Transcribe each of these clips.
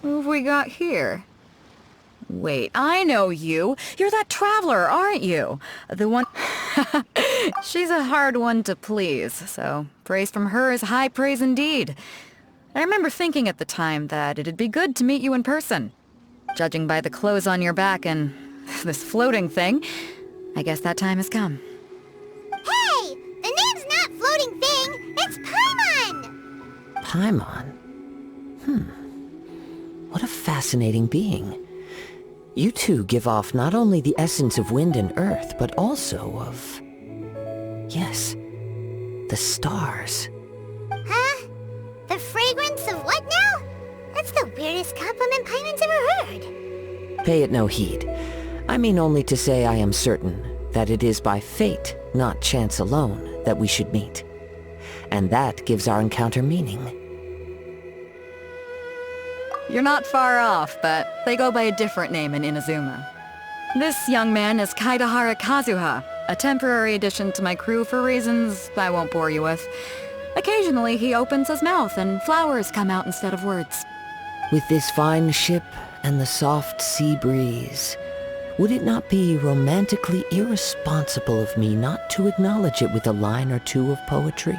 Who have we got here? Wait, I know you. You're that traveler, aren't you? The one... She's a hard one to please, so praise from her is high praise indeed. I remember thinking at the time that it'd be good to meet you in person. Judging by the clothes on your back and this floating thing, I guess that time has come. Hey! The name's not Floating Thing, it's Paimon! Paimon? What a fascinating being. You two give off not only the essence of wind and earth, but also of... yes, the stars. Huh? The fragrance of what now? That's the weirdest compliment Paimon's ever heard. Pay it no heed. I mean only to say I am certain that it is by fate, not chance alone, that we should meet. And that gives our encounter meaning. You're not far off, but they go by a different name in Inazuma. This young man is Kaidahara Kazuha, a temporary addition to my crew for reasons I won't bore you with. Occasionally he opens his mouth and flowers come out instead of words. With this fine ship and the soft sea breeze, would it not be romantically irresponsible of me not to acknowledge it with a line or two of poetry?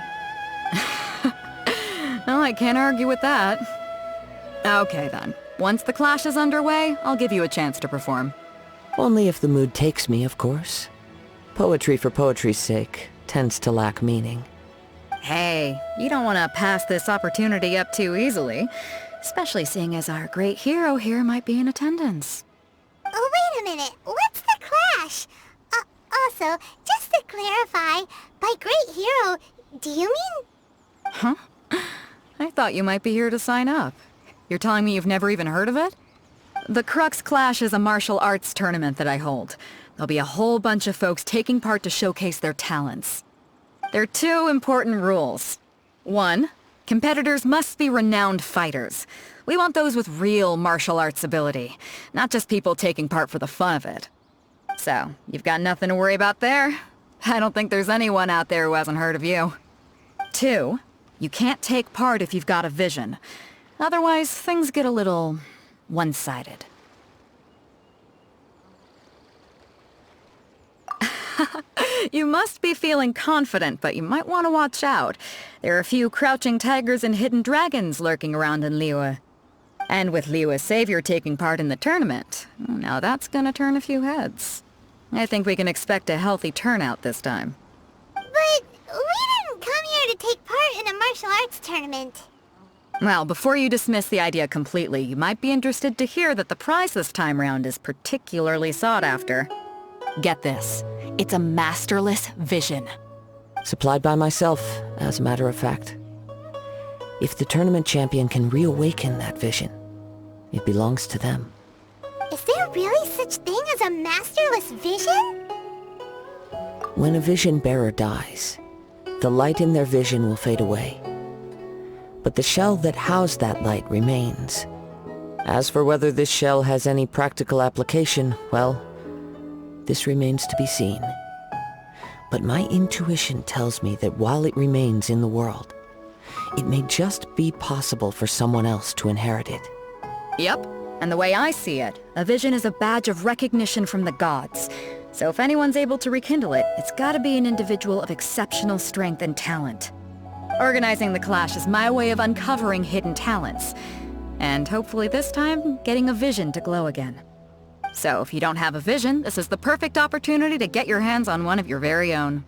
Well, I can't argue with that. Okay then. Once the clash is underway, I'll give you a chance to perform. Only if the mood takes me, of course. Poetry for poetry's sake tends to lack meaning. Hey, you don't want to pass this opportunity up too easily, especially seeing as our great hero here might be in attendance. Oh, wait a minute. What's the clash? Also, just to clarify, by great hero, do you mean... Huh? I thought you might be here to sign up. You're telling me you've never even heard of it? The Crux Clash is a martial arts tournament that I hold. There'll be a whole bunch of folks taking part to showcase their talents. There are two important rules. 1, competitors must be renowned fighters. We want those with real martial arts ability, not just people taking part for the fun of it. So, you've got nothing to worry about there. I don't think there's anyone out there who hasn't heard of you. 2, you can't take part if you've got a vision. Otherwise, things get a little one-sided. You must be feeling confident, but you might want to watch out. There are a few crouching tigers and hidden dragons lurking around in Liyue. And with Liyue's savior taking part in the tournament, now that's gonna turn a few heads. I think we can expect a healthy turnout this time. But we didn't come here to take part in a martial arts tournament. Well, before you dismiss the idea completely, you might be interested to hear that the prize this time round is particularly sought after. Get this. It's a masterless vision. Supplied by myself, as a matter of fact. If the tournament champion can reawaken that vision, it belongs to them. Is there really such thing as a masterless vision? When a vision bearer dies, the light in their vision will fade away. But the shell that housed that light remains. As for whether this shell has any practical application, well, this remains to be seen. But my intuition tells me that while it remains in the world, it may just be possible for someone else to inherit it. Yep, and the way I see it, a vision is a badge of recognition from the gods. So if anyone's able to rekindle it, it's gotta be an individual of exceptional strength and talent. Organizing the clash is my way of uncovering hidden talents. And hopefully this time, getting a vision to glow again. So if you don't have a vision, this is the perfect opportunity to get your hands on one of your very own.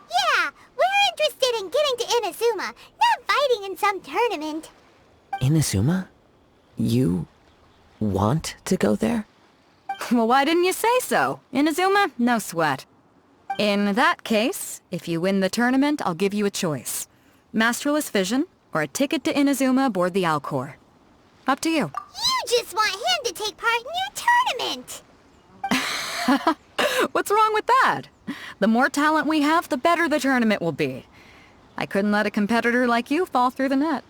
Yeah, we're interested in getting to Inazuma, not fighting in some tournament. Inazuma? You want to go there? Well, why didn't you say so? Inazuma, no sweat. In that case, if you win the tournament, I'll give you a choice. Masterless Vision, or a ticket to Inazuma aboard the Alcor. Up to you. You just want him to take part in your tournament! What's wrong with that? The more talent we have, the better the tournament will be. I couldn't let a competitor like you fall through the net.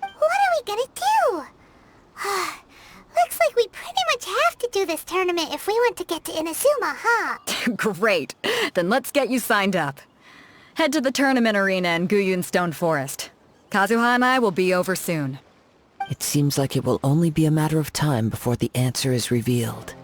What are we gonna do? Looks like we pretty much have to do this tournament if we want to get to Inazuma, huh? Great. Then let's get you signed up. Head to the tournament arena in Guyun Stone Forest. Kazuha and I will be over soon. It seems like it will only be a matter of time before the answer is revealed.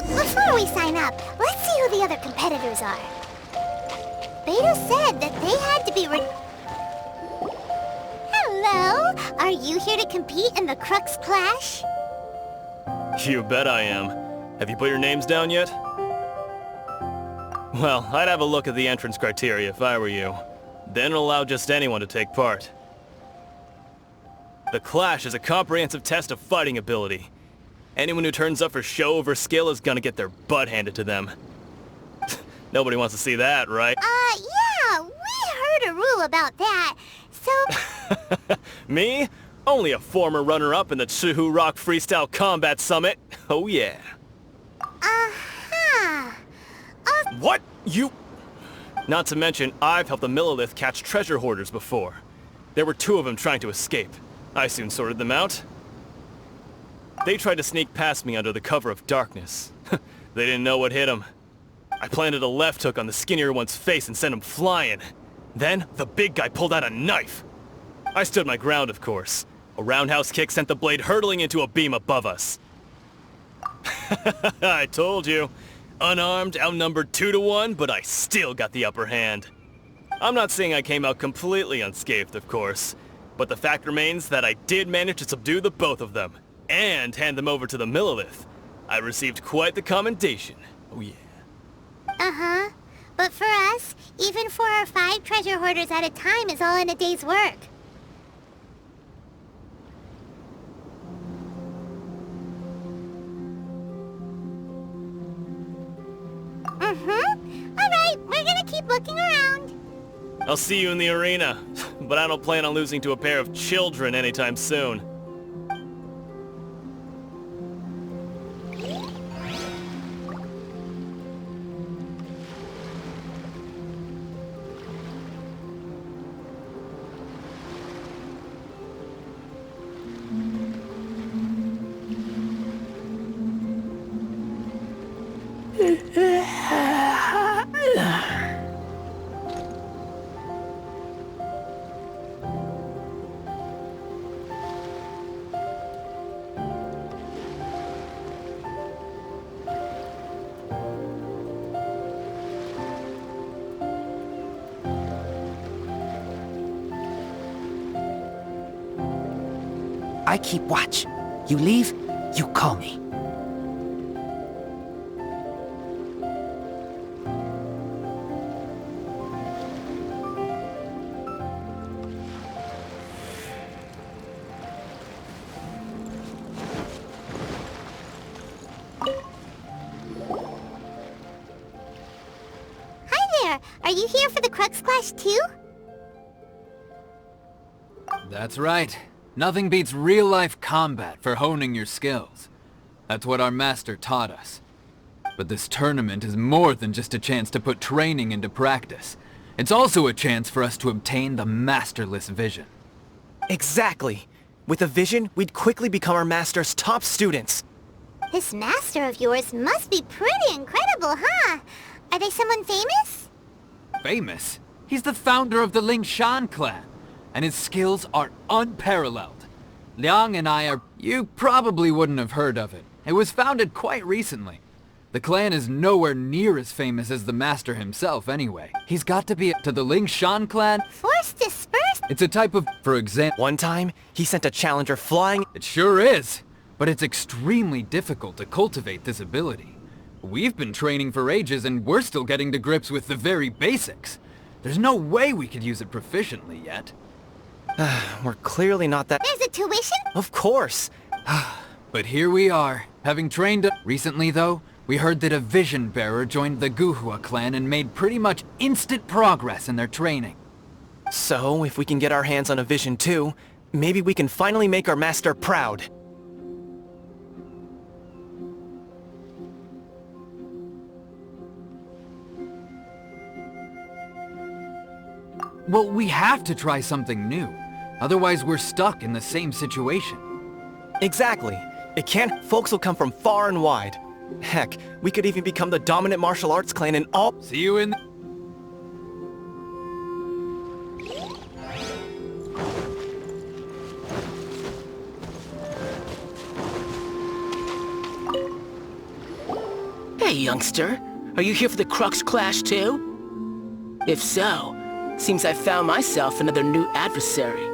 Before we sign up, let's see who the other competitors are. Beto said that they had to be Hello? Are you here to compete in the Crux Clash? You bet I am. Have you put your names down yet? Well, I'd have a look at the entrance criteria if I were you. Then allow just anyone to take part. The Clash is a comprehensive test of fighting ability. Anyone who turns up for show over skill is gonna get their butt handed to them. Nobody wants to see that, right? Yeah, we heard a rule about that. So, Me? Only a former runner-up in the Chihu Rock Freestyle Combat Summit. Oh yeah. uh-huh. What? You... Not to mention, I've helped the Millilith catch treasure hoarders before. There were 2 of them trying to escape. I soon sorted them out. They tried to sneak past me under the cover of darkness. They didn't know what hit them. I planted a left hook on the skinnier one's face and sent him flying. Then, the big guy pulled out a knife. I stood my ground, of course. A roundhouse kick sent the blade hurtling into a beam above us. I told you. Unarmed, outnumbered 2 to 1, but I still got the upper hand. I'm not saying I came out completely unscathed, of course, but the fact remains that I did manage to subdue the both of them, and hand them over to the Millilith. I received quite the commendation. Oh yeah. Uh-huh. But for us, even 4 or 5 treasure hoarders at a time is all in a day's work. Alright, we're gonna keep looking around. I'll see you in the arena, but I don't plan on losing to a pair of children anytime soon. I keep watch. You leave, you call me. you here for the Crux Clash too? That's right. Nothing beats real-life combat for honing your skills. That's what our master taught us. But this tournament is more than just a chance to put training into practice. It's also a chance for us to obtain the masterless vision. Exactly. With a vision, we'd quickly become our master's top students. This master of yours must be pretty incredible, huh? Are they someone famous? Famous? He's the founder of the Lingshan clan, and his skills are unparalleled. Liang and I are... You probably wouldn't have heard of it. It was founded quite recently. The clan is nowhere near as famous as the master himself anyway. He's got to be to the Lingshan clan. Force dispersed? It's a type of, for example... One time, he sent a challenger flying... It sure is, but it's extremely difficult to cultivate this ability. We've been training for ages and we're still getting to grips with the very basics. There's no way we could use it proficiently yet. We're clearly not that... There's a tuition? Of course! But here we are, having trained... Recently though, we heard that a vision bearer joined the Guhua clan and made pretty much instant progress in their training. So, if we can get our hands on a vision too, maybe we can finally make our master proud. Well, we have to try something new. Otherwise, we're stuck in the same situation. Exactly. It can't... Folks will come from far and wide. Heck, we could even become the dominant martial arts clan in all... See you in... Hey, youngster. Are you here for the Crux Clash too? If so, seems I found myself another new adversary.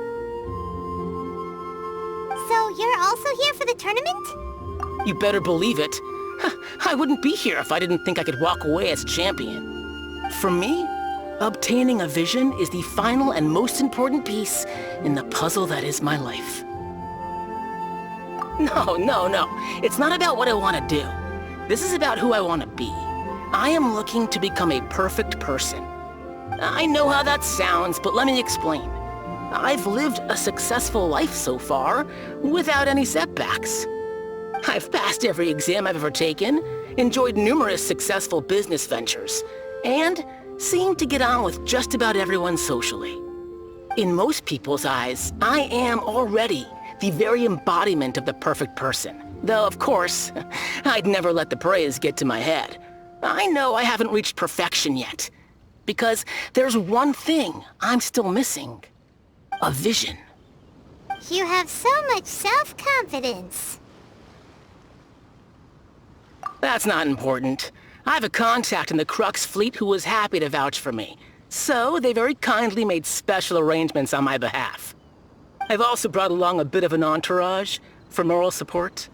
So you're also here for the tournament? You better believe it. I wouldn't be here if I didn't think I could walk away as champion. For me, obtaining a vision is the final and most important piece in the puzzle that is my life. No. It's not about what I want to do. This is about who I want to be. I am looking to become a perfect person. I know how that sounds, but let me explain. I've lived a successful life so far, without any setbacks. I've passed every exam I've ever taken, enjoyed numerous successful business ventures, and seemed to get on with just about everyone socially. In most people's eyes, I am already the very embodiment of the perfect person. Though, of course, I'd never let the praise get to my head. I know I haven't reached perfection yet, because there's one thing I'm still missing. A vision. You have so much self-confidence. That's not important. I have a contact in the Crux fleet who was happy to vouch for me, so they very kindly made special arrangements on my behalf. I've also brought along a bit of an entourage for moral support.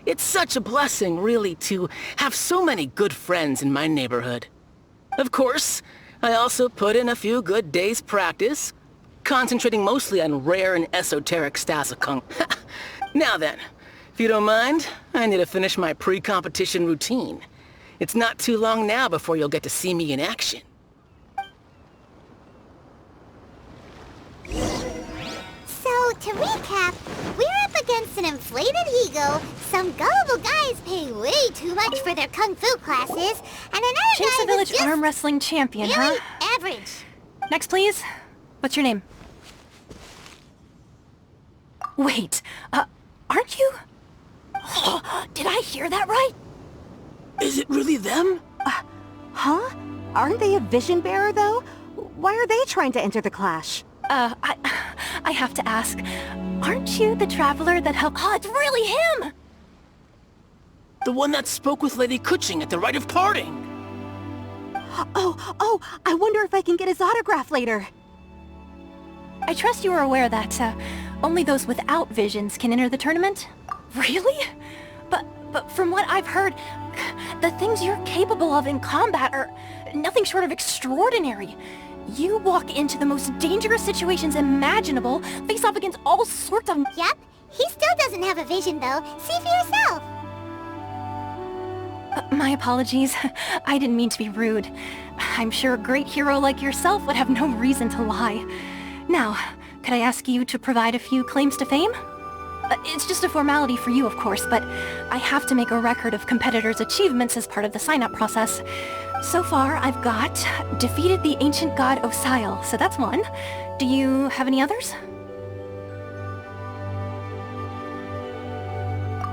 It's such a blessing, really, to have so many good friends in my neighborhood. Of course, I also put in a few good days' practice, concentrating mostly on rare and esoteric styles of kung. Now then, if you don't mind, I need to finish my pre-competition routine. It's not too long now before you'll get to see me in action. So, to recap, we're up against an inflated ego, some gullible guys pay way too much for their kung fu classes, and another Jinx guy the village who's just arm wrestling champion, really huh? average. Next, please. What's your name? Wait, aren't you... did I hear that right? Is it really them? Huh? Aren't they a vision bearer, though? Why are they trying to enter the clash? I have to ask, aren't you the traveler that helped... Oh, it's really him! The one that spoke with Lady Kuching at the rite of parting. Oh, I wonder if I can get his autograph later. I trust you are aware that, only those without visions can enter the tournament? Really? But from what I've heard, the things you're capable of in combat are nothing short of extraordinary. You walk into the most dangerous situations imaginable, face off against all sorts of... Yep, he still doesn't have a vision though. See for yourself. My apologies. I didn't mean to be rude. I'm sure a great hero like yourself would have no reason to lie. Now, could I ask you to provide a few claims to fame? It's just a formality for you, of course, but I have to make a record of competitors' achievements as part of the sign-up process. So far, I've got defeated the ancient god Osile, so that's one. Do you have any others?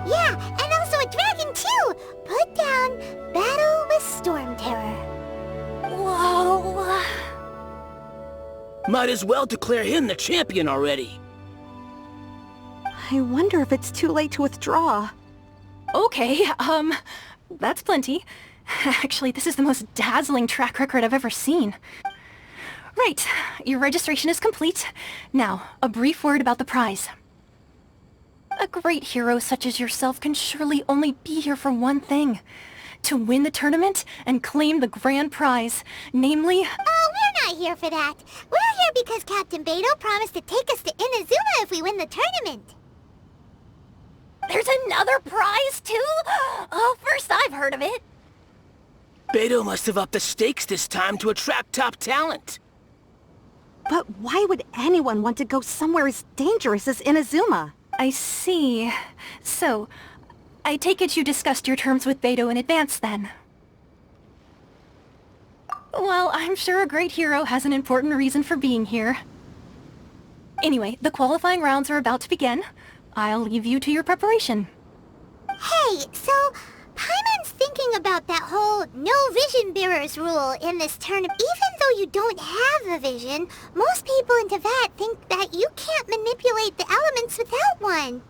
Yeah, and also a dragon too! Put down Battle with Storm Terror. Whoa! Might as well declare him the champion already. I wonder if it's too late to withdraw. Okay, that's plenty. Actually, this is the most dazzling track record I've ever seen. Right, your registration is complete. Now, a brief word about the prize. A great hero such as yourself can surely only be here for one thing. To win the tournament and claim the grand prize, namely... Oh, we're not here for that. We're here because Captain Beto promised to take us to Inazuma if we win the tournament. There's another prize, too? Oh, first I've heard of it. Beto must have upped the stakes this time to attract top talent. But why would anyone want to go somewhere as dangerous as Inazuma? I see. So, I take it you discussed your terms with Beto in advance, then? Well, I'm sure a great hero has an important reason for being here. Anyway, the qualifying rounds are about to begin. I'll leave you to your preparation. Hey, so Paimon's thinking about that whole no vision bearers rule in this tournament. Even though you don't have a vision, most people in Teyvat think that you can't manipulate the elements without one.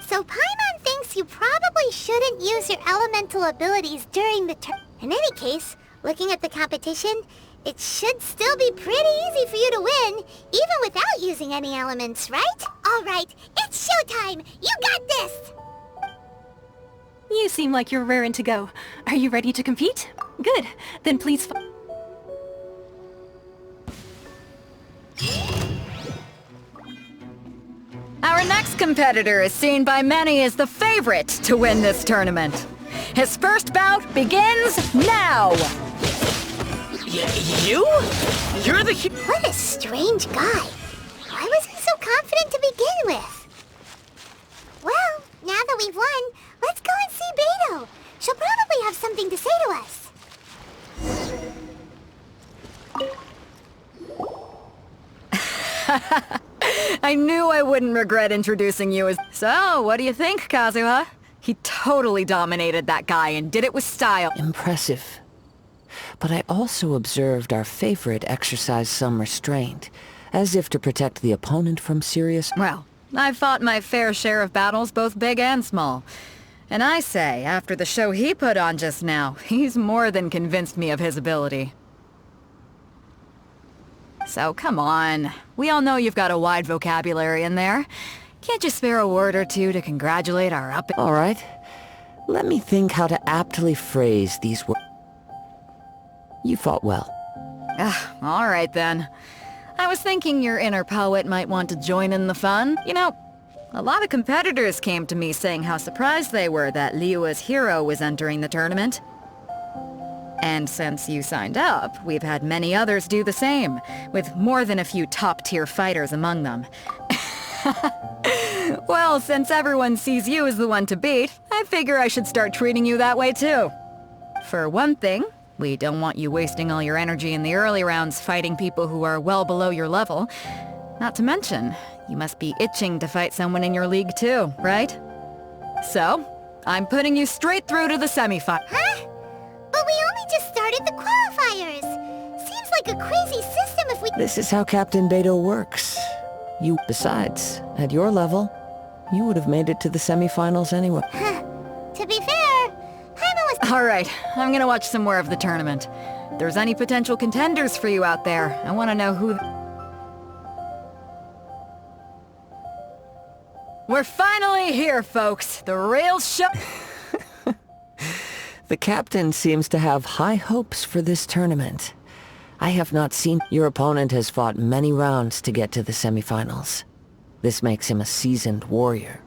So Paimon thinks you probably shouldn't use your elemental abilities during the In any case, looking at the competition, it should still be pretty easy for you to win, even without using any elements, right? Alright, it's showtime! You got this! You seem like you're raring to go. Are you ready to compete? Good. Then please Our next competitor is seen by many as the favorite to win this tournament. His first bout begins now! You? You're the What a strange guy. Why was he so confident to begin with? Well, now that we've won, let's go and see Beto. She'll probably have something to say to us. I knew I wouldn't regret introducing you as... So, what do you think, Kazuha? He totally dominated that guy and did it with style. Impressive. But I also observed our favorite exercise some restraint, as if to protect the opponent from serious... Well, I've fought my fair share of battles, both big and small. And I say, after the show he put on just now, he's more than convinced me of his ability. So, come on. We all know you've got a wide vocabulary in there. Can't you spare a word or two to congratulate our up... All right. Let me think how to aptly phrase these words. You fought well. All right then. I was thinking your inner poet might want to join in the fun. You know, a lot of competitors came to me saying how surprised they were that Liyue's hero was entering the tournament. And since you signed up, we've had many others do the same, with more than a few top-tier fighters among them. Well, since everyone sees you as the one to beat, I figure I should start treating you that way too. For one thing, we don't want you wasting all your energy in the early rounds fighting people who are well below your level. Not to mention, you must be itching to fight someone in your league too, right? So, I'm putting you straight through to the semifinals. Huh? But we only just started the qualifiers. Seems like a crazy system if we... This is how Captain Beto works. Besides, at your level, you would have made it to the semifinals anyway. To be fair, Paimon was... Alright, I'm gonna watch some more of the tournament. If there's any potential contenders for you out there, I want to know who... We're finally here, folks! The real show... The captain seems to have high hopes for this tournament. I have not seen... Your opponent has fought many rounds to get to the semifinals. This makes him a seasoned warrior.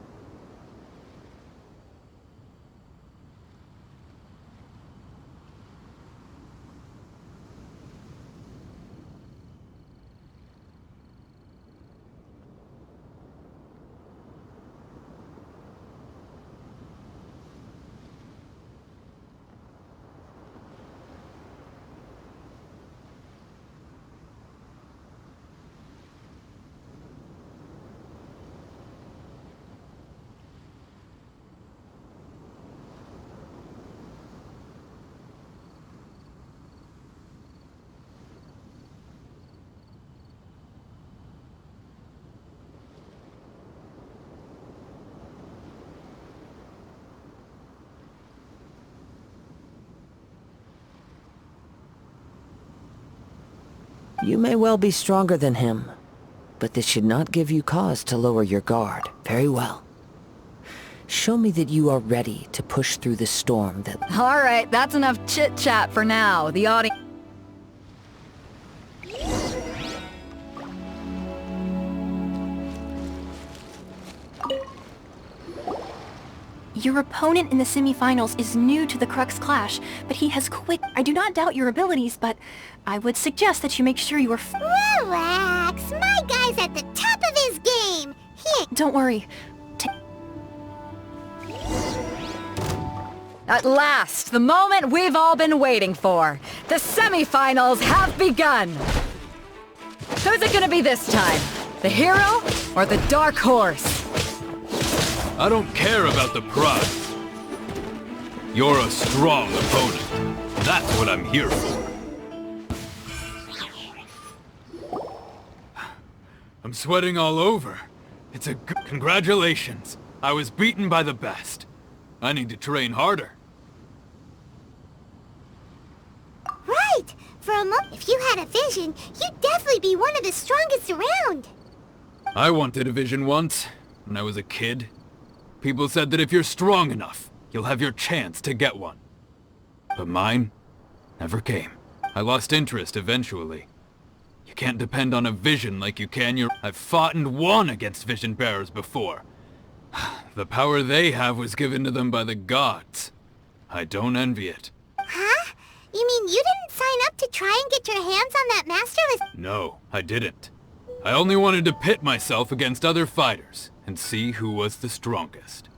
You may well be stronger than him, but this should not give you cause to lower your guard. Very well. Show me that you are ready to push through the storm that... All right, that's enough chit-chat for now. The audience... Your opponent in the semifinals is new to the Crux Clash, but he has quick... I do not doubt your abilities, but I would suggest that you make sure you are... Relax. My guy's at the top of his game. He ain't... Don't worry. At last, the moment we've all been waiting for. The semifinals have begun. Who's it gonna be this time? The hero or the dark horse? I don't care about the prize. You're a strong opponent. That's what I'm here for. I'm sweating all over. It's a congratulations. I was beaten by the best. I need to train harder. Right. For a moment, if you had a vision, you'd definitely be one of the strongest around. I wanted a vision once, when I was a kid. People said that if you're strong enough, you'll have your chance to get one. But mine never came. I lost interest eventually. You can't depend on a vision like you can your... I've fought and won against vision bearers before. The power they have was given to them by the gods. I don't envy it. Huh? You mean you didn't sign up to try and get your hands on that master list? No, I didn't. I only wanted to pit myself against other fighters and see who was the strongest.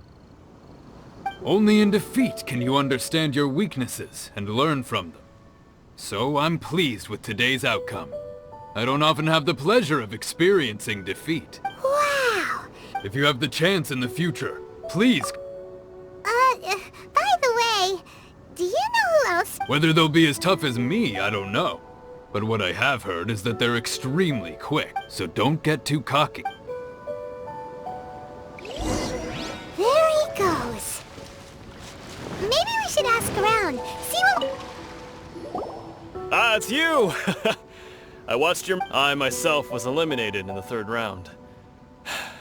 Only in defeat can you understand your weaknesses and learn from them. So I'm pleased with today's outcome. I don't often have the pleasure of experiencing defeat. Wow. If you have the chance in the future, please... By the way, do you know who else? Whether they'll be as tough as me, I don't know. But what I have heard is that they're extremely quick, so don't get too cocky. There he goes. Maybe we should ask around, see what... Ah, it's you! I watched your... I myself was eliminated in the third round.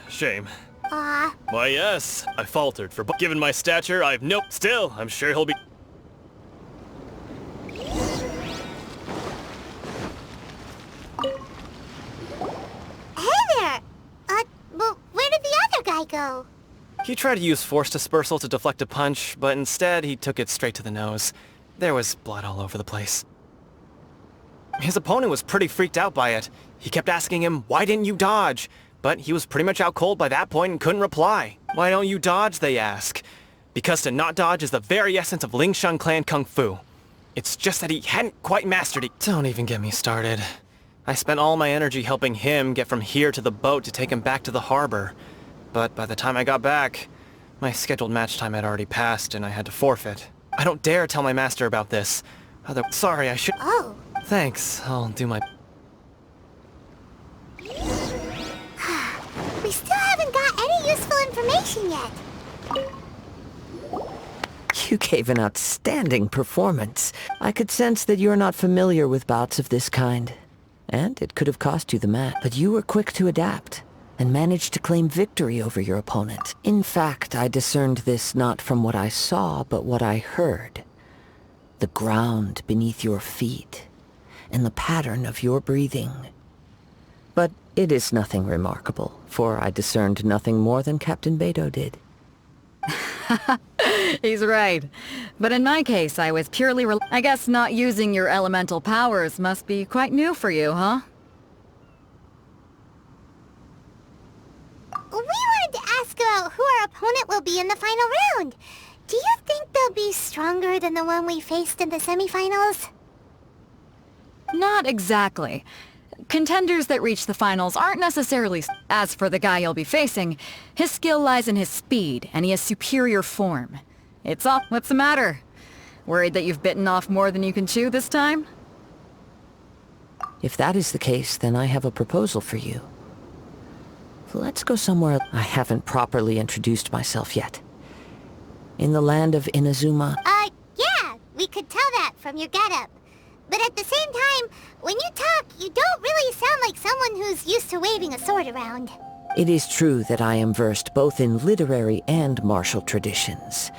Shame. Why yes, I faltered for... Given my stature, I've no... Still, I'm sure he'll be... Hey there! Well, where did the other guy go? He tried to use force dispersal to deflect a punch, but instead he took it straight to the nose. There was blood all over the place. His opponent was pretty freaked out by it. He kept asking him, why didn't you dodge? But he was pretty much out cold by that point and couldn't reply. Why don't you dodge, they ask. Because to not dodge is the very essence of Lingshan clan kung fu. It's just that he hadn't quite mastered it. Don't even get me started. I spent all my energy helping him get from here to the boat to take him back to the harbor. But by the time I got back, my scheduled match time had already passed and I had to forfeit. I don't dare tell my master about this. Sorry, I should... Oh. Thanks, I'll do my... We still haven't got any useful information yet. You gave an outstanding performance. I could sense that you're not familiar with bouts of this kind. And it could have cost you the match. But you were quick to adapt and managed to claim victory over your opponent. In fact, I discerned this not from what I saw, but what I heard. The ground beneath your feet and the pattern of your breathing. But it is nothing remarkable, for I discerned nothing more than Captain Beto did. He's right. But in my case, I was purely I guess not using your elemental powers must be quite new for you, huh? We wanted to ask about who our opponent will be in the final round. Do you think they'll be stronger than the one we faced in the semifinals? Not exactly. Contenders that reach the finals aren't necessarily... As for the guy you'll be facing, his skill lies in his speed, and he has superior form. It's all... What's the matter? Worried that you've bitten off more than you can chew this time? If that is the case, then I have a proposal for you. Let's go somewhere... I haven't properly introduced myself yet. In the land of Inazuma... Yeah, we could tell that from your getup. But at the same time, when you talk, you don't really sound like someone who's used to waving a sword around. It is true that I am versed both in literary and martial traditions.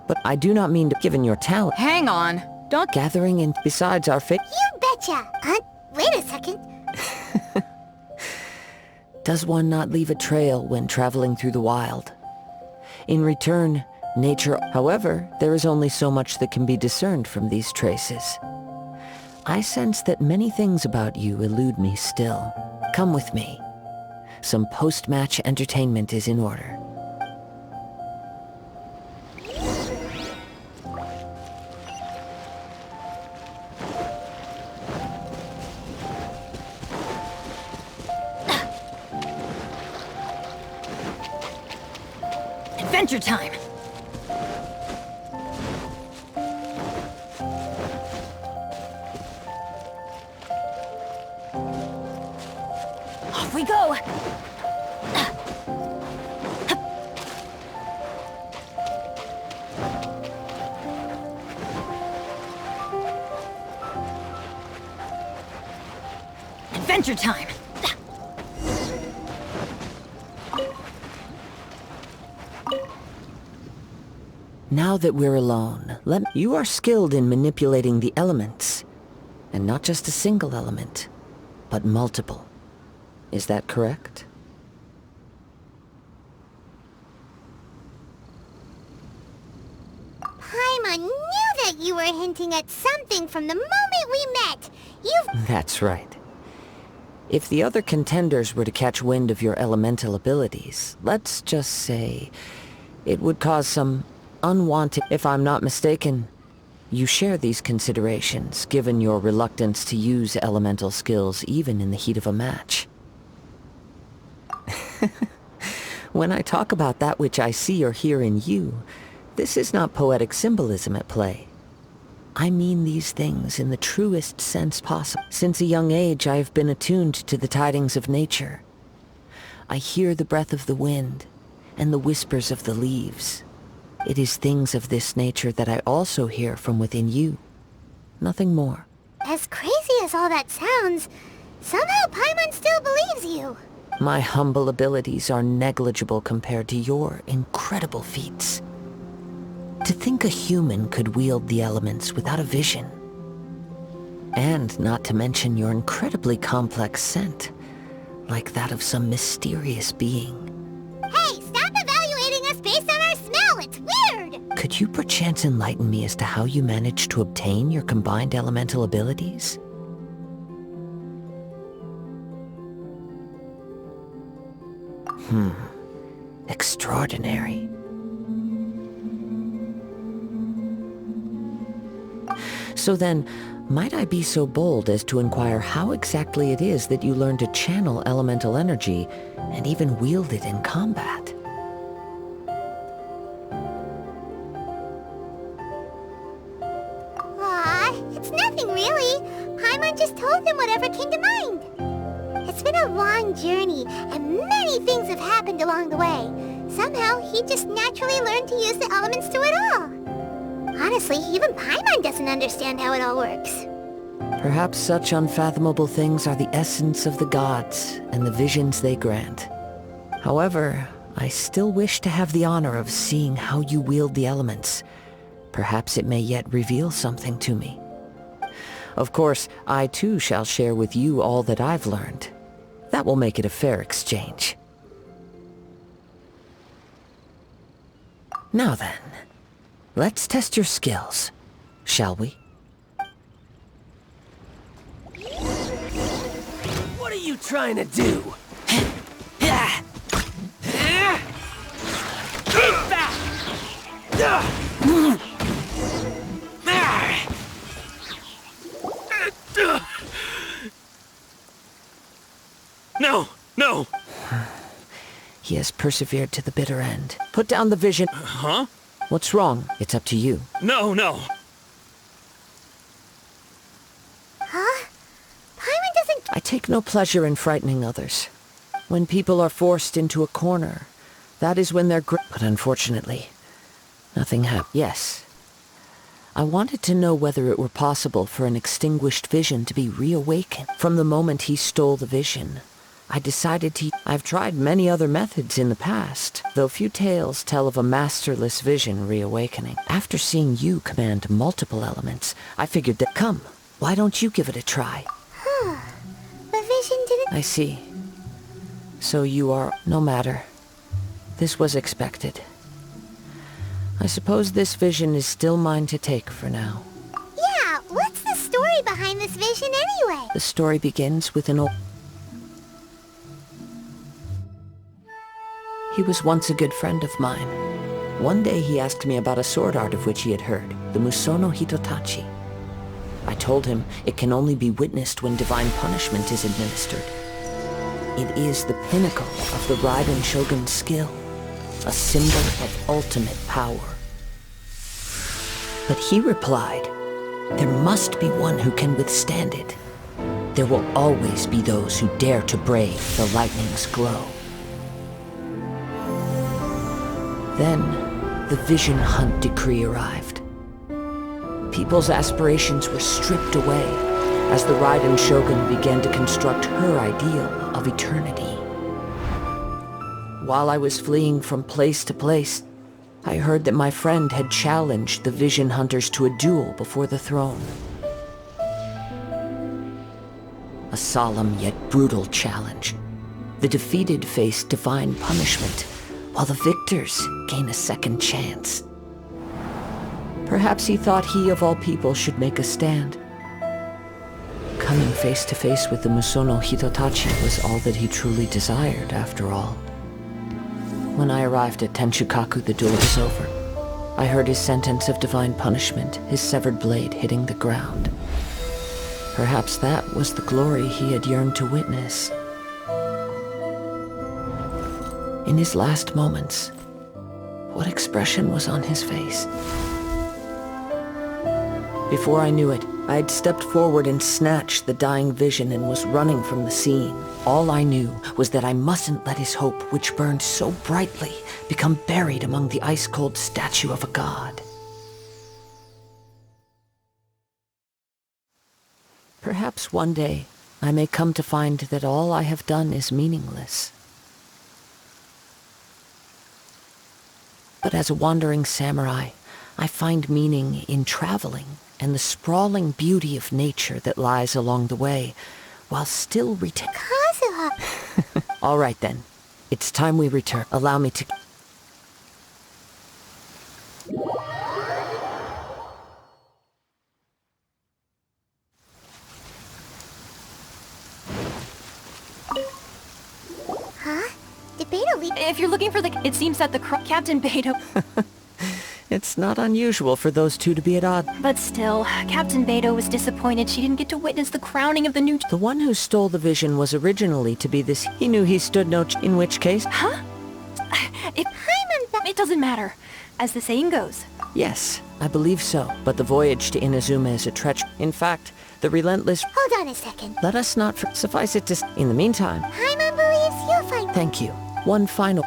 But I do not mean to, given your talent, Hang on. Don't... gathering in besides our fate. You betcha! Wait a second. Does one not leave a trail when traveling through the wild? In return, nature... However, there is only so much that can be discerned from these traces. I sense that many things about you elude me still. Come with me. Some post-match entertainment is in order. Adventure time! Off we go! Adventure time! Now that we're alone, you are skilled in manipulating the elements. And not just a single element, but multiple. Is that correct? Paimon knew that you were hinting at something from the moment we met. You've... That's right. If the other contenders were to catch wind of your elemental abilities, let's just say it would cause some unwanted... If I'm not mistaken, you share these considerations, given your reluctance to use elemental skills even in the heat of a match. When I talk about that which I see or hear in you, this is not poetic symbolism at play. I mean these things in the truest sense possible. Since a young age, I have been attuned to the tidings of nature. I hear the breath of the wind and the whispers of the leaves. It is things of this nature that I also hear from within you. Nothing more. As crazy as all that sounds, somehow Paimon still believes you. My humble abilities are negligible compared to your incredible feats. To think a human could wield the elements without a vision. And not to mention your incredibly complex scent, like that of some mysterious being. Hey, stop evaluating us based on our smell! It's weird! Could you perchance enlighten me as to how you managed to obtain your combined elemental abilities? Extraordinary. So then, might I be so bold as to inquire how exactly it is that you learn to channel elemental energy and even wield it in combat? Aw, it's nothing really. Paimon just told him whatever came to mind. It's been a long journey, and many things have happened along the way. Somehow, he just naturally learned to use the elements to it all. Honestly, even Paimon doesn't understand how it all works. Perhaps such unfathomable things are the essence of the gods and the visions they grant. However, I still wish to have the honor of seeing how you wield the elements. Perhaps it may yet reveal something to me. Of course, I too shall share with you all that I've learned. That will make it a fair exchange. Now then, let's test your skills, shall we? What are you trying to do? No! No! He has persevered to the bitter end. Put down the vision. Huh? What's wrong? It's up to you. No, no! Huh? Paimon doesn't... I take no pleasure in frightening others. When people are forced into a corner, that is when they're But unfortunately, nothing happened. Yes. I wanted to know whether it were possible for an extinguished vision to be reawakened. From the moment he stole the vision, I decided I've tried many other methods in the past, though few tales tell of a masterless vision reawakening. After seeing you command multiple elements, I figured that, come, why don't you give it a try? The vision didn't... I see. So you are... No matter. This was expected. I suppose this vision is still mine to take for now. Yeah, what's the story behind this vision anyway? The story begins with an old... He was once a good friend of mine. One day he asked me about a sword art of which he had heard, the Musono Hitotachi. I told him it can only be witnessed when divine punishment is administered. It is the pinnacle of the Raiden Shogun's skill, a symbol of ultimate power. But he replied, there must be one who can withstand it. There will always be those who dare to brave the lightning's glow. Then, the Vision Hunt decree arrived. People's aspirations were stripped away as the Raiden Shogun began to construct her ideal of eternity. While I was fleeing from place to place, I heard that my friend had challenged the Vision Hunters to a duel before the throne. A solemn yet brutal challenge. The defeated faced divine punishment, while the victors gain a second chance. Perhaps he thought he of all people should make a stand. Coming face to face with the Musono Hitotachi was all that he truly desired, after all. When I arrived at Tenshukaku, the duel was over. I heard his sentence of divine punishment, his severed blade hitting the ground. Perhaps that was the glory he had yearned to witness. In his last moments, what expression was on his face? Before I knew it, I had stepped forward and snatched the dying vision and was running from the scene. All I knew was that I mustn't let his hope, which burned so brightly, become buried among the ice-cold statue of a god. Perhaps one day, I may come to find that all I have done is meaningless. But as a wandering samurai, I find meaning in traveling and the sprawling beauty of nature that lies along the way, while still retaining... Kazuha! All right then. It's time we return. Allow me to... Huh? Did Beto leave? If you're looking for it seems that Captain Beto... It's not unusual for those two to be at odds. But still, Captain Beto was disappointed she didn't get to witness the crowning of the new... The one who stole the vision was originally to be this... He knew he stood no in which case... Huh? It doesn't matter. As the saying goes. Yes, I believe so. But the voyage to Inazuma is a treachery. In fact, the relentless... Hold on a second. Let us not... Suffice it to... In the meantime... Paimon believes you'll find... Thank you. One final...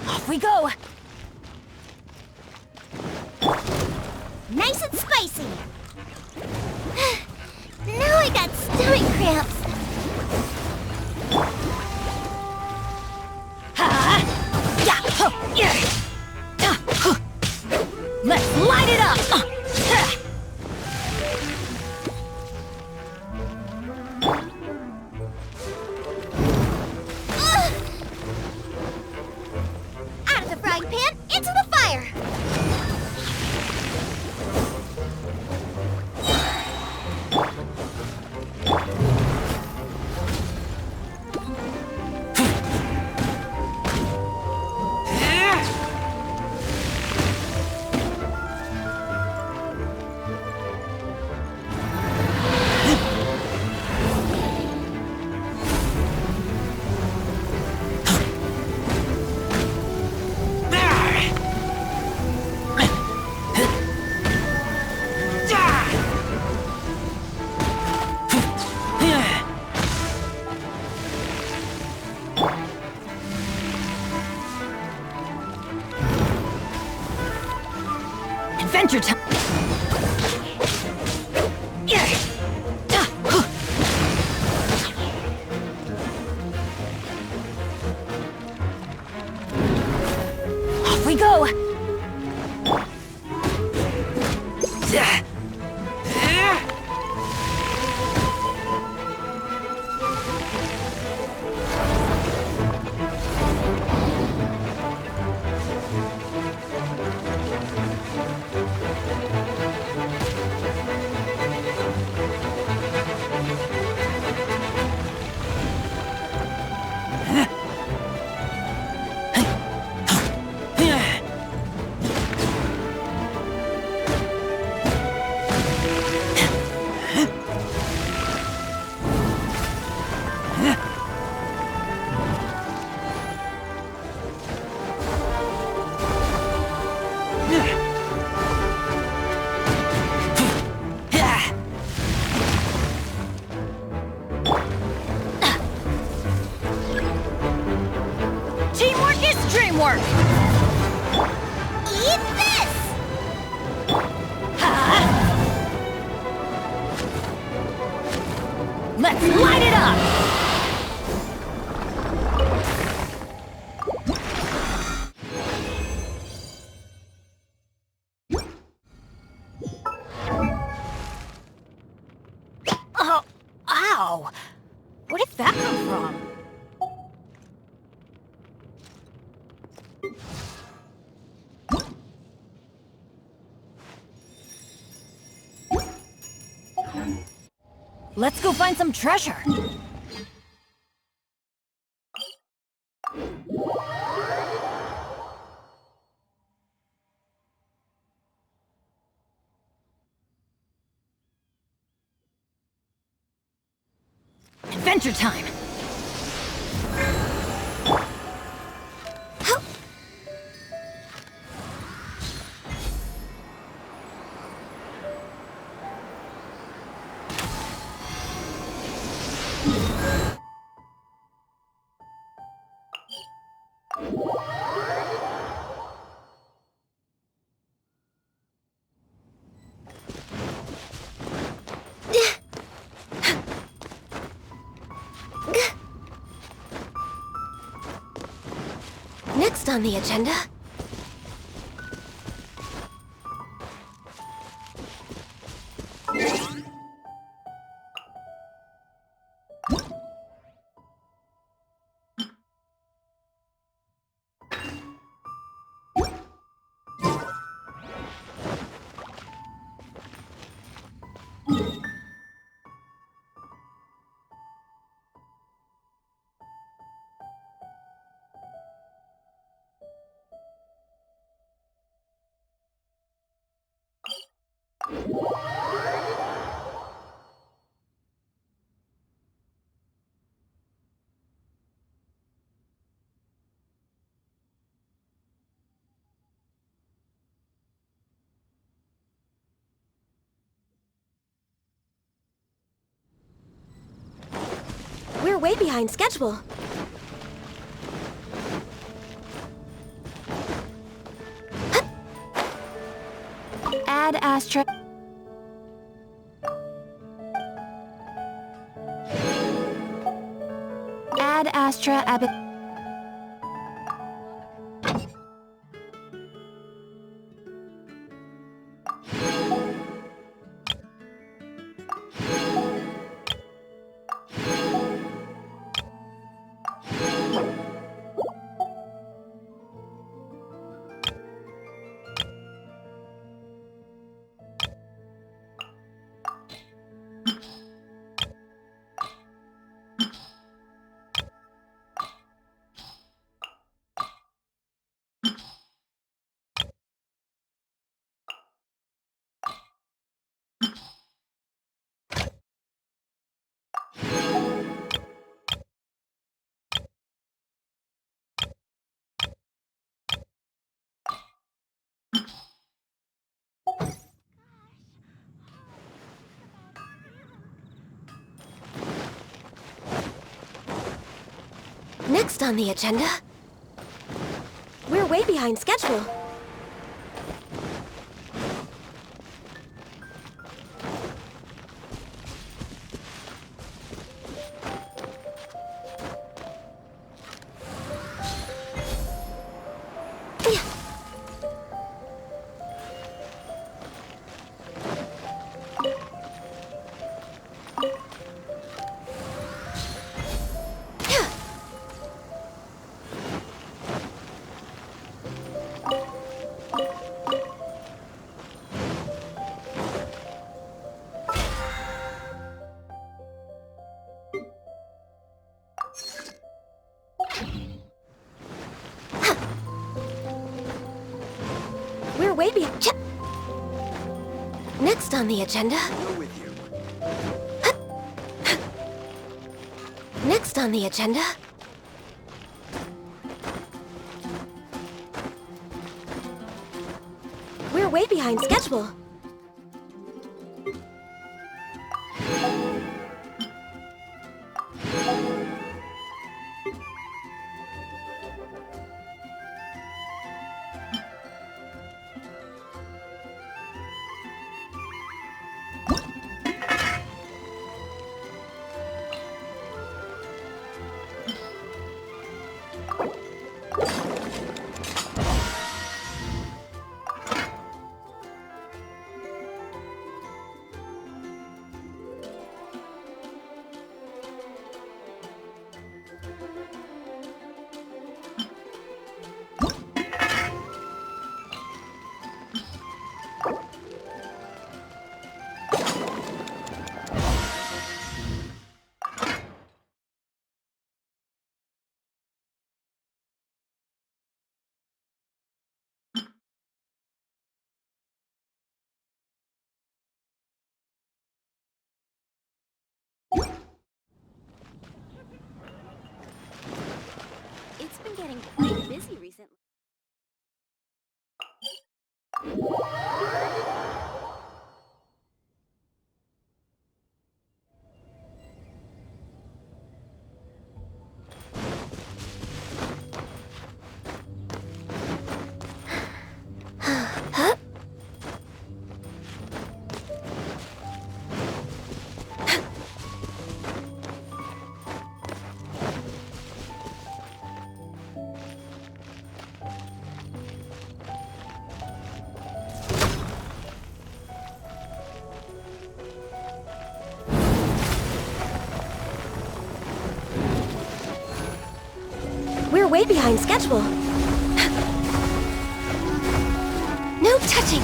Off we go! Nice and spicy! Now I got stomach cramps. Let's light it up! Out of the frying pan, into the fire! Adventure time! Off we go! Teamwork is dreamwork! Eat this! Let's light it up! Oh, ow! Where did that come from? Let's go find some treasure. Adventure time! Next on the agenda... We're way behind schedule. Add Astra... Add Astra Abbott... Next on the agenda... We're way behind schedule. We're way behind... Next on the agenda... Next on the agenda... We're way behind schedule. getting quite busy recently. We're way behind schedule. No touching!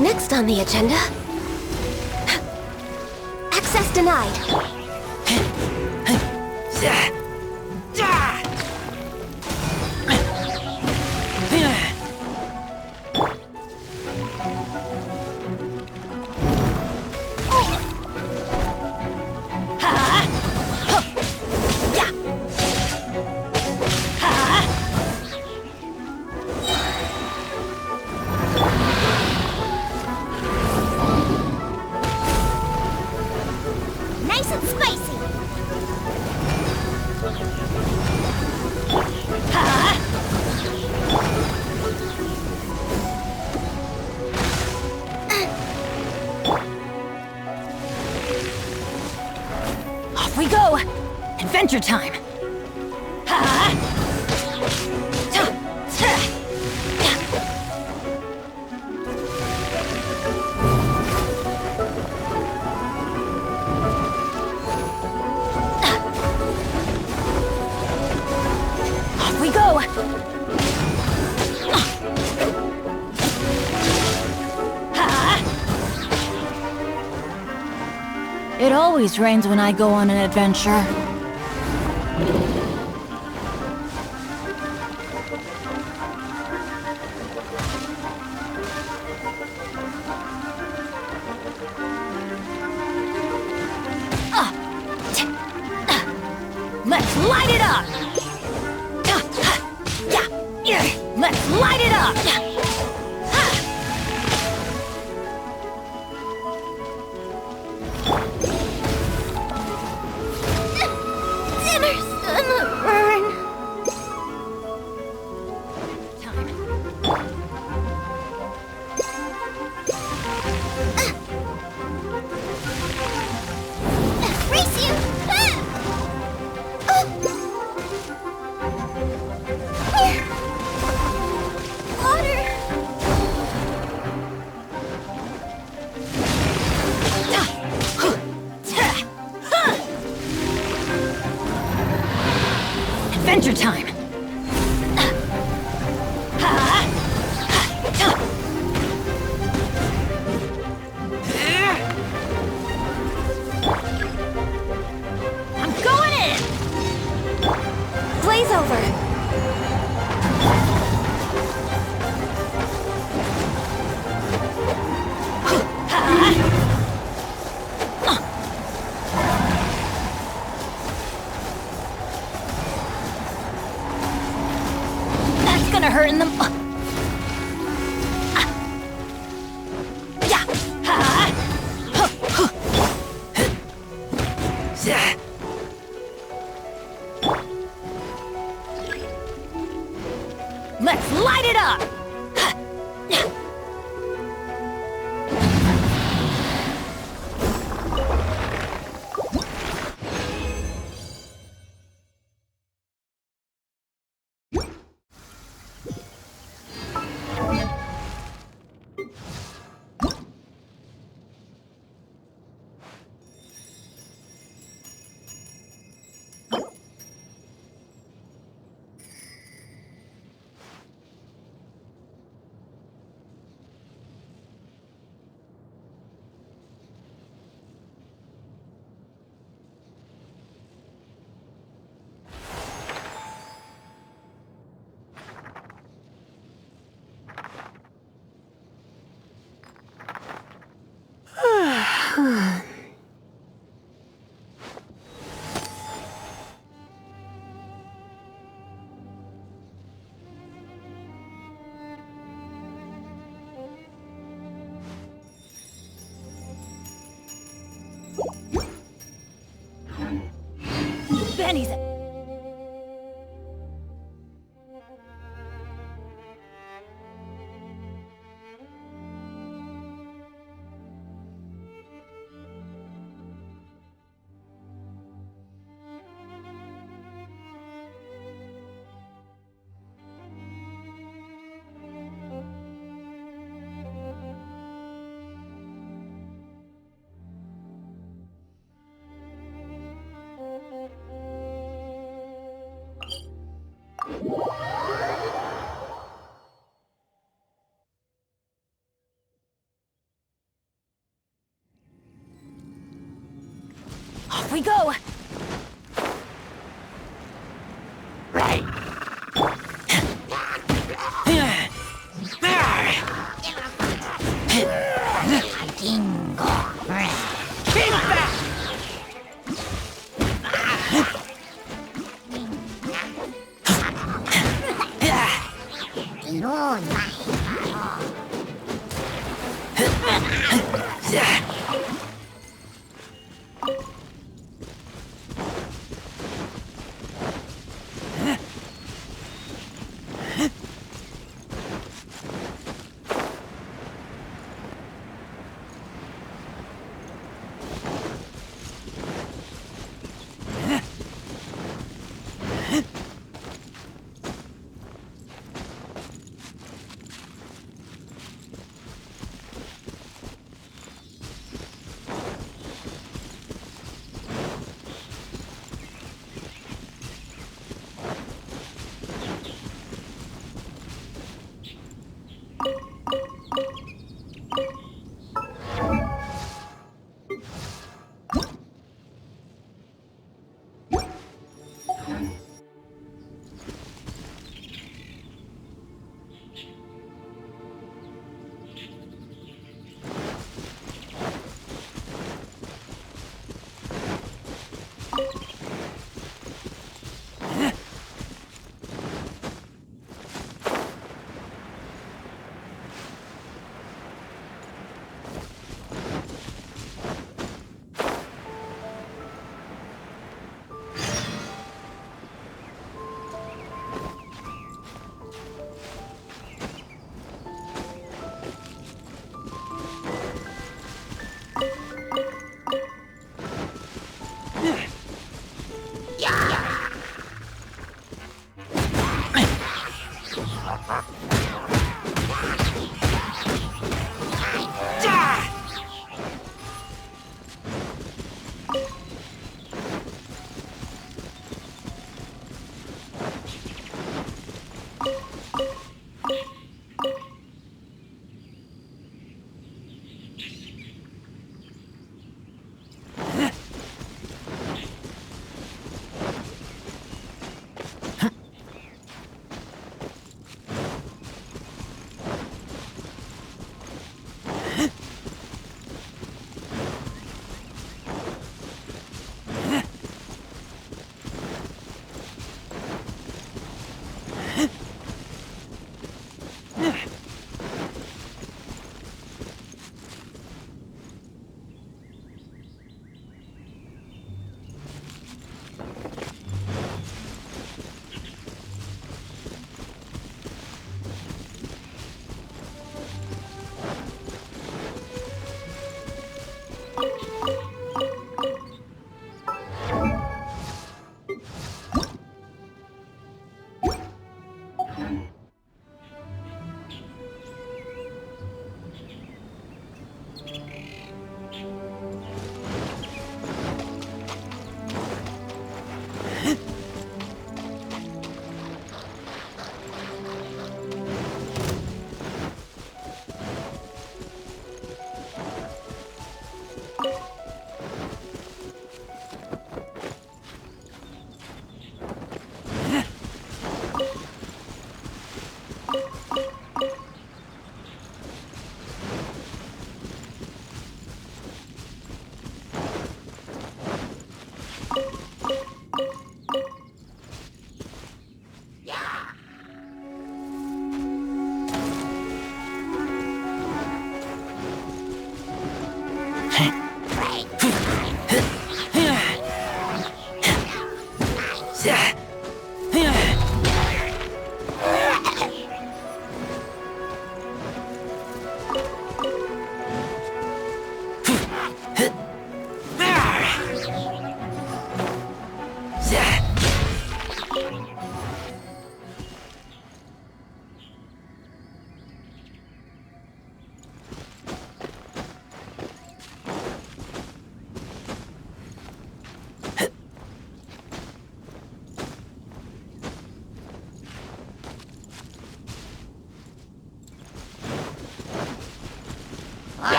Next on the agenda... Access denied. Nice and spicy. Off we go! Adventure time! Off we go! It always rains when I go on an adventure. Let's light it up! Let's light it up! Dinner's gonna burn. Race you! Water! Adventure time! I'm going in! Blaze over! That's gonna hurt in the... Let's light it up! Nobody's... Off we go!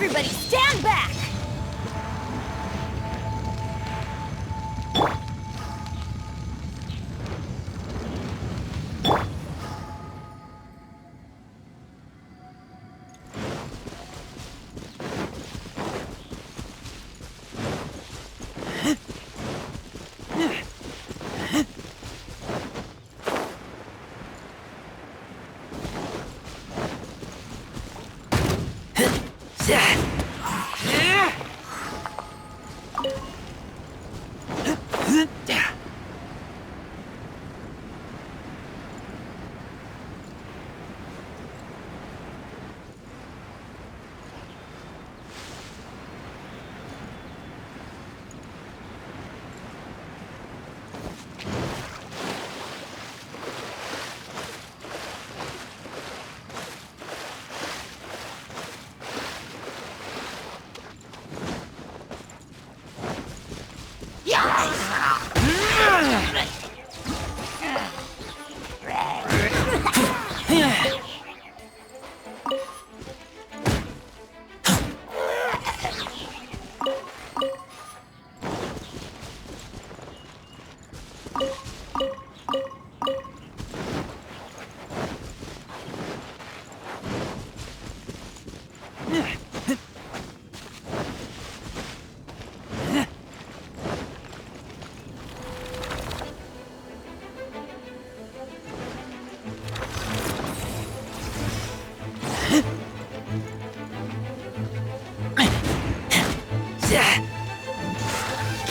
Everybody stand back!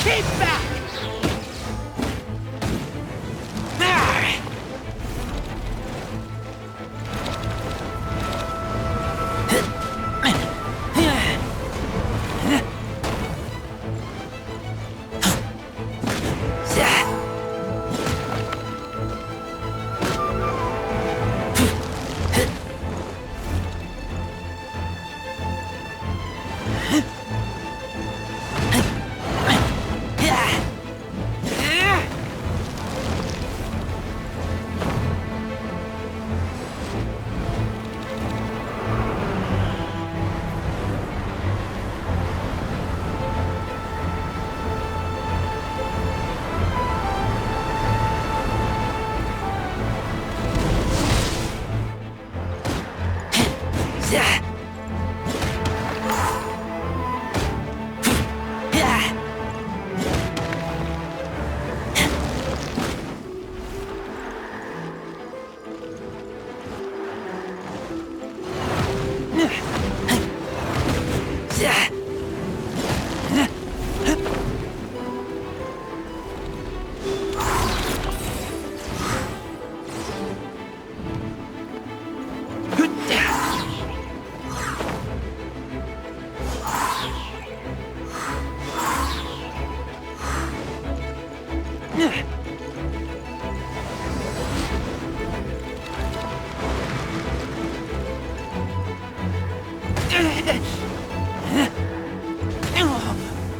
Keep back!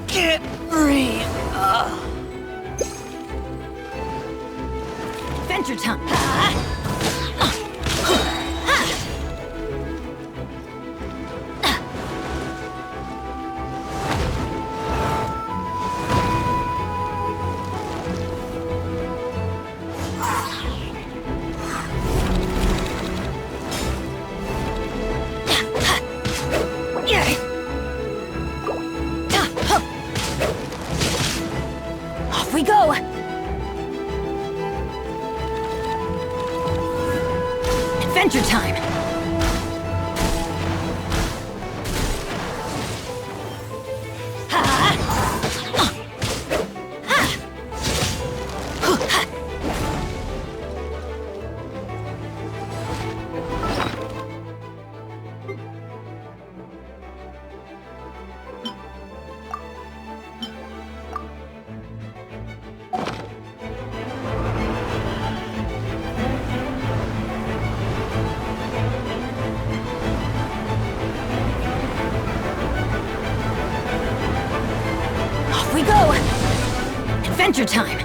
Can't breathe. Adventure time! Off we go! Adventure time! Off we go! Adventure time!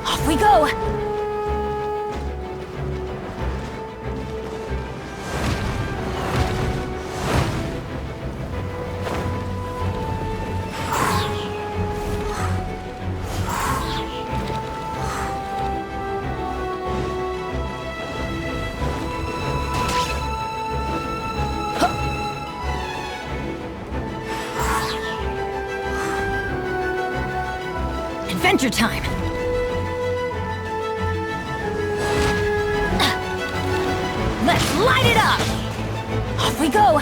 Off we go! Adventure time! Let's light it up! Off we go!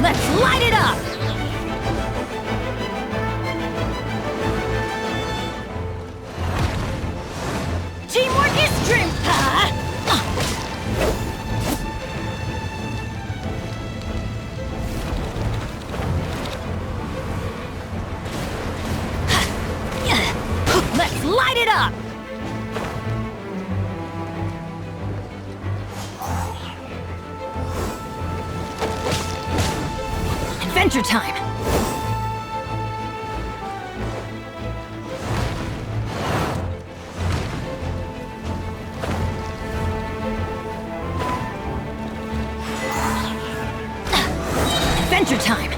Let's light it up! Teamwork is strength! Let's light it up! Adventure time! Adventure time!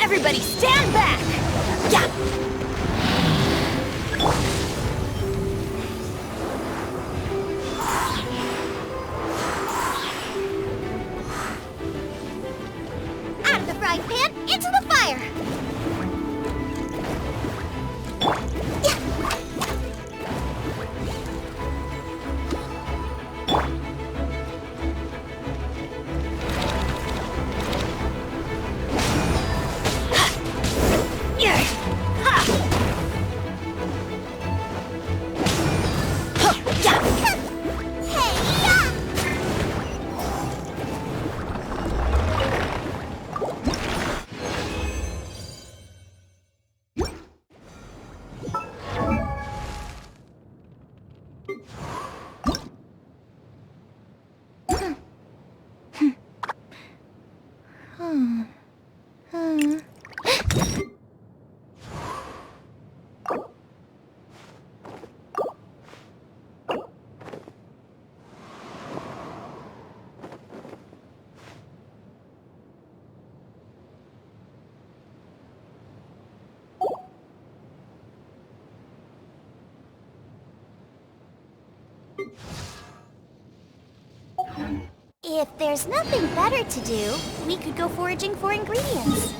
Everybody stand back! Yeah! Out of the frying pan, into the fire! If there's nothing better to do, we could go foraging for ingredients.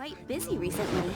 quite busy recently.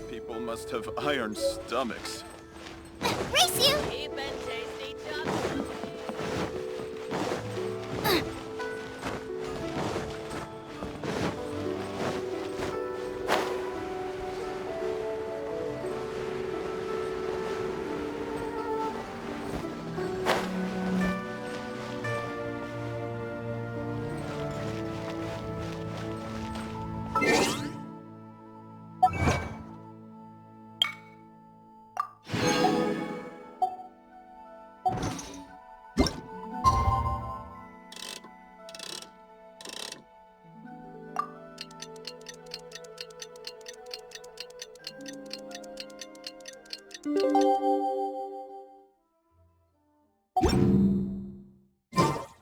People must have iron stomachs. Race you!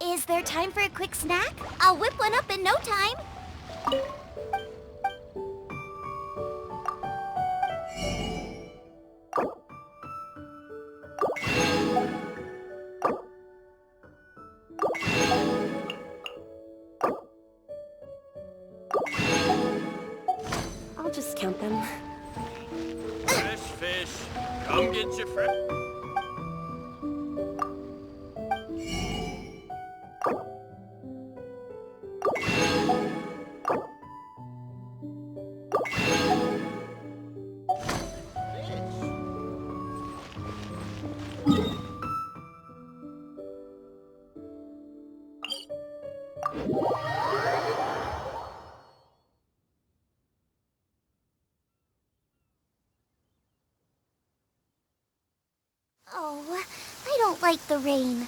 Is there time for a quick snack? I'll whip one up in no time. I'll just count them. Fresh fish. Come get your fresh... Oh, I don't like the rain.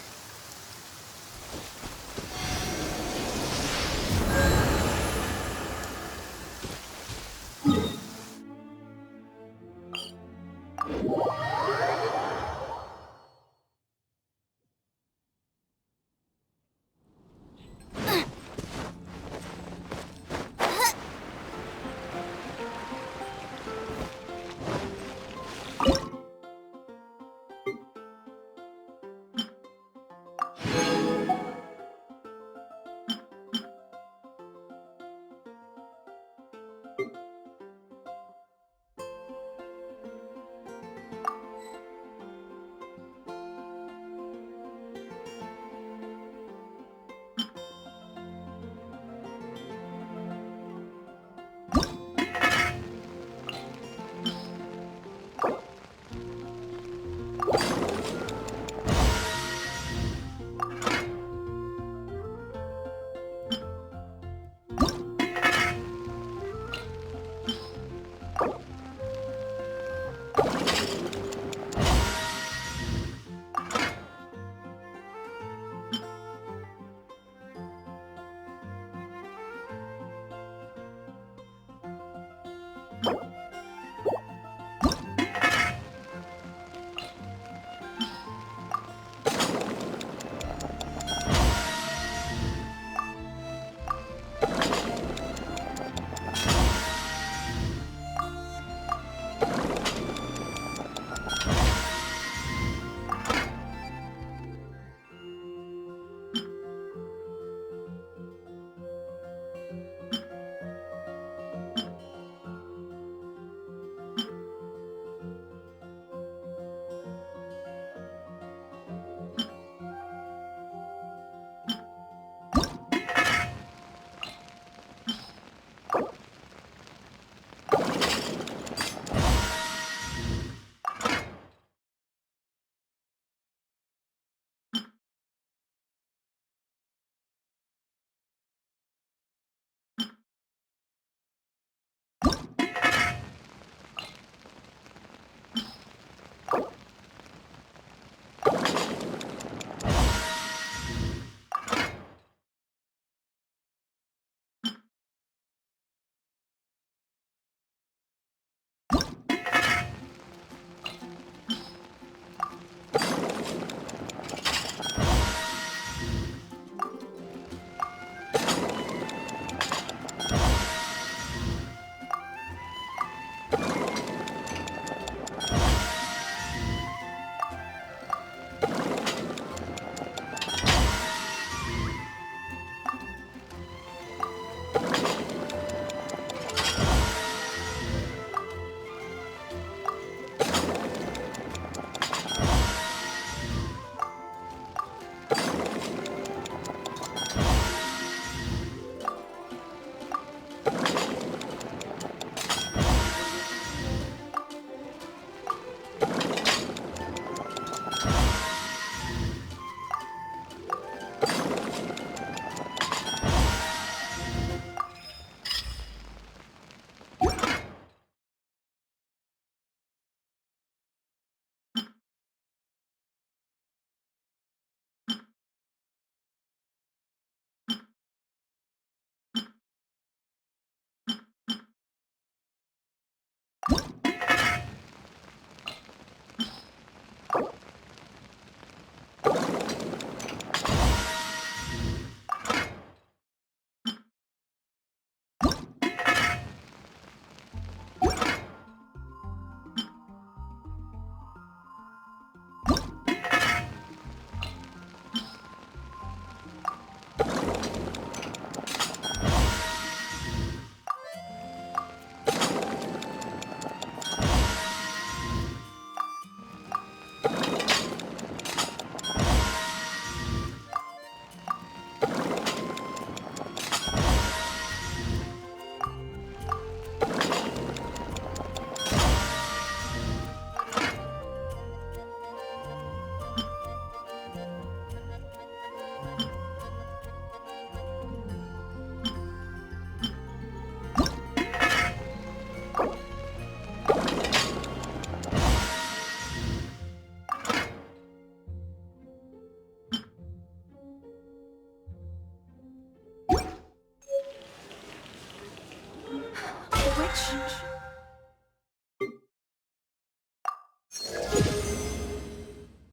Shh.